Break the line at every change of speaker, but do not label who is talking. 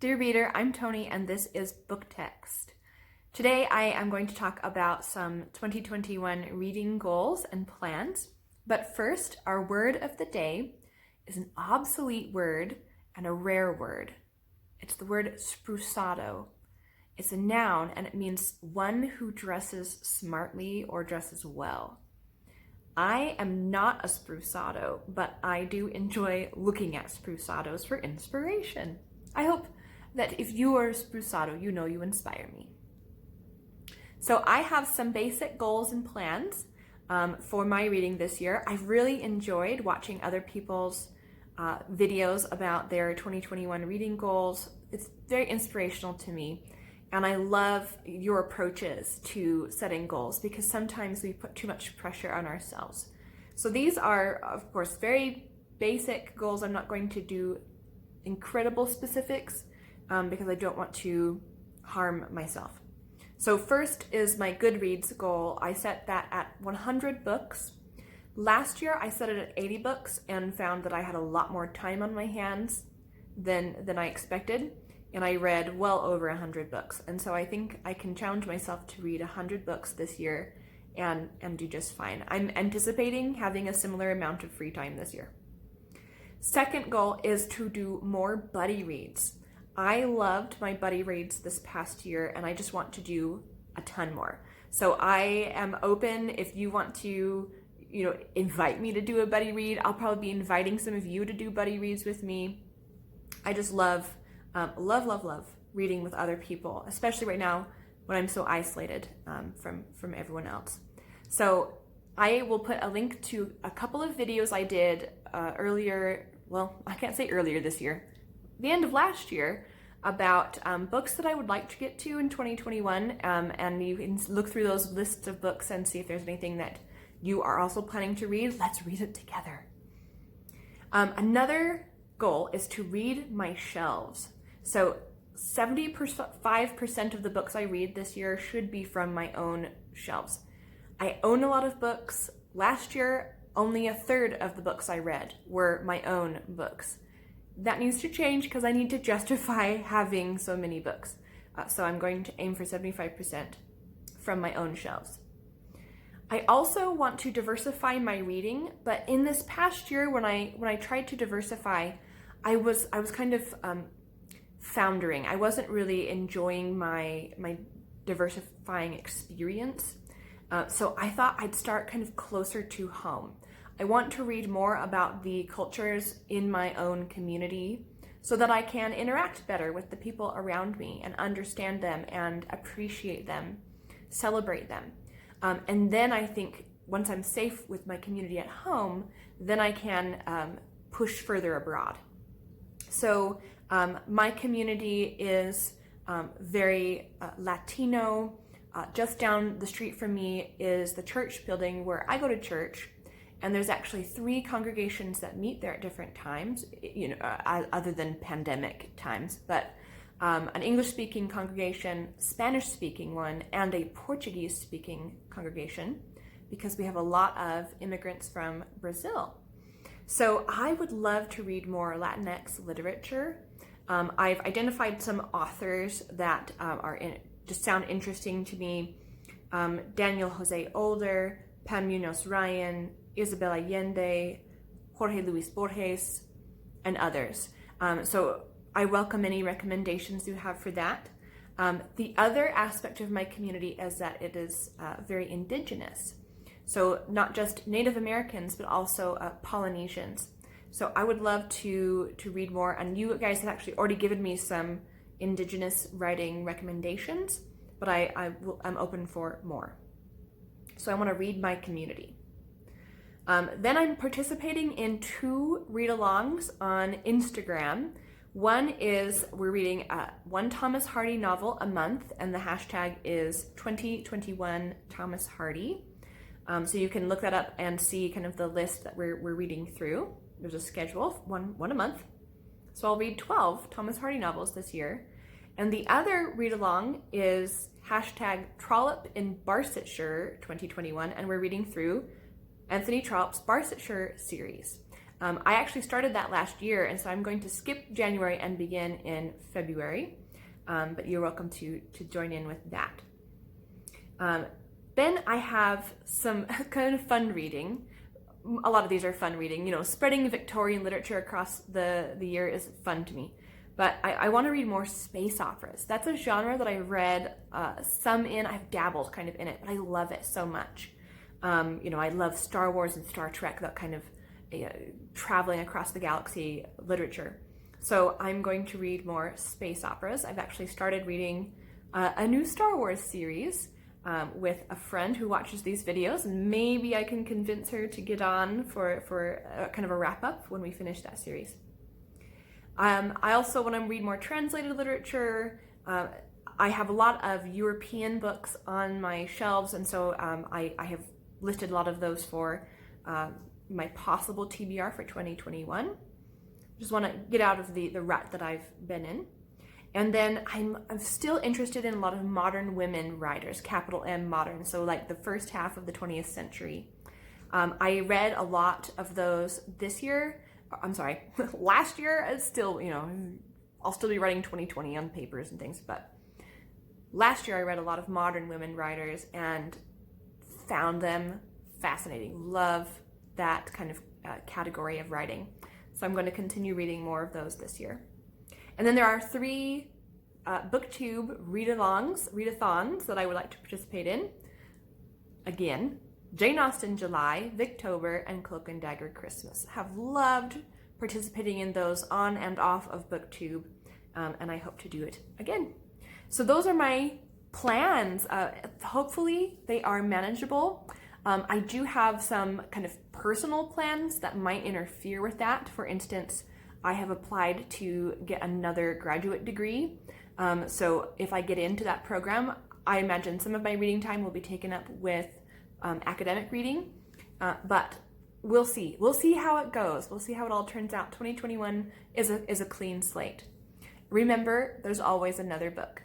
Dear reader, I'm Tony and this is Book Text. Today I am going to talk about some 2021 reading goals and plans. But first, our word of the day is an obsolete word and a rare word. It's the word sprusado. It's a noun and it means one who dresses smartly or dresses well. I am not a sprusado, but I do enjoy looking at sprusados for inspiration. I hope that if you are a sprusado, you know you inspire me. So I have some basic goals and plans for my reading this year. I've really enjoyed watching other people's videos about their 2021 reading goals. It's very inspirational to me. And I love your approaches to setting goals because sometimes we put too much pressure on ourselves. So these are, of course, very basic goals. I'm not going to do incredible specifics because I don't want to harm myself. So first is my Goodreads goal. I set that at 100 books. Last year I set it at 80 books and found that I had a lot more time on my hands than I expected. And I read well over 100 books. And so I think I can challenge myself to read 100 books this year and do just fine. I'm anticipating having a similar amount of free time this year. Second goal is to do more buddy reads. I loved my buddy reads this past year and I just want to do a ton more. So I am open if you want to, invite me to do a buddy read. I'll probably be inviting some of you to do buddy reads with me. I just love reading with other people, especially right now when I'm so isolated from everyone else. So I will put a link to a couple of videos I did earlier this year, the end of last year, about books that I would like to get to in 2021. And you can look through those lists of books and see if there's anything that you are also planning to read. Let's read it together. Another goal is to read my shelves. So 75% of the books I read this year should be from my own shelves. I own a lot of books. Last year, only a third of the books I read were my own books. That needs to change because I need to justify having so many books. So I'm going to aim for 75% from my own shelves. I also want to diversify my reading, but in this past year when I tried to diversify, I was kind of foundering. I wasn't really enjoying my diversifying experience. So I thought I'd start kind of closer to home. I want to read more about the cultures in my own community so that I can interact better with the people around me and understand them and appreciate them, celebrate them. And then I think once I'm safe with my community at home, then I can push further abroad. So my community is very Latino. Just down the street from me is the church building where I go to church. And there's actually 3 congregations that meet there at different times, other than pandemic times, but an English-speaking congregation, Spanish-speaking one, and a Portuguese-speaking congregation, because we have a lot of immigrants from Brazil. So I would love to read more Latinx literature. I've identified some authors that just sound interesting to me. Daniel Jose Older, Pam Munoz Ryan, Isabel Allende, Jorge Luis Borges, and others. So I welcome any recommendations you have for that. The other aspect of my community is that it is very indigenous. So not just Native Americans, but also Polynesians. So I would love to read more, and you guys have actually already given me some indigenous writing recommendations, but I'm open for more. So I want to read my community. Then I'm participating in 2 read-alongs on Instagram. One is we're reading one Thomas Hardy novel a month, and the hashtag is 2021 Thomas Hardy. So you can look that up and see kind of the list that we're reading through. There's a schedule, one a month. So I'll read 12 Thomas Hardy novels this year. And the other read-along is hashtag Trollope in Barsetshire 2021, and we're reading through Anthony Trollope's Barsetshire series. I actually started that last year, and so I'm going to skip January and begin in February, but you're welcome to join in with that. Then I have some kind of fun reading. A lot of these are fun reading. You know, spreading Victorian literature across the year is fun to me. But I want to read more space operas. That's a genre that I've read some in. I've dabbled kind of in it, but I love it so much. You know, I love Star Wars and Star Trek, that kind of traveling across the galaxy literature. So I'm going to read more space operas. I've actually started reading a new Star Wars series with a friend who watches these videos, and maybe I can convince her to get on for kind of a wrap-up when we finish that series. I also want to read more translated literature. I have a lot of European books on my shelves, and so I have listed a lot of those for my possible TBR for 2021. Just want to get out of the rut that I've been in. And then I'm still interested in a lot of modern women writers, capital M modern, so like the first half of the 20th century. I read a lot of those this year. I'm sorry, last year. It's still, you know, I'll still be writing 2020 on papers and things, but last year I read a lot of modern women writers and found them fascinating. Love that kind of category of writing. So I'm going to continue reading more of those this year. And then there are 3 BookTube readathons that I would like to participate in. Again, Jane Austen July, Victober, and Cloak and Dagger Christmas. Have loved participating in those on and off of BookTube, and I hope to do it again. So those are my plans. Hopefully they are manageable. I do have some kind of personal plans that might interfere with that. For instance, I have applied to get another graduate degree. So if I get into that program, I imagine some of my reading time will be taken up with academic reading, but we'll see. We'll see how it goes. We'll see how it all turns out. 2021 is a clean slate. Remember, there's always another book.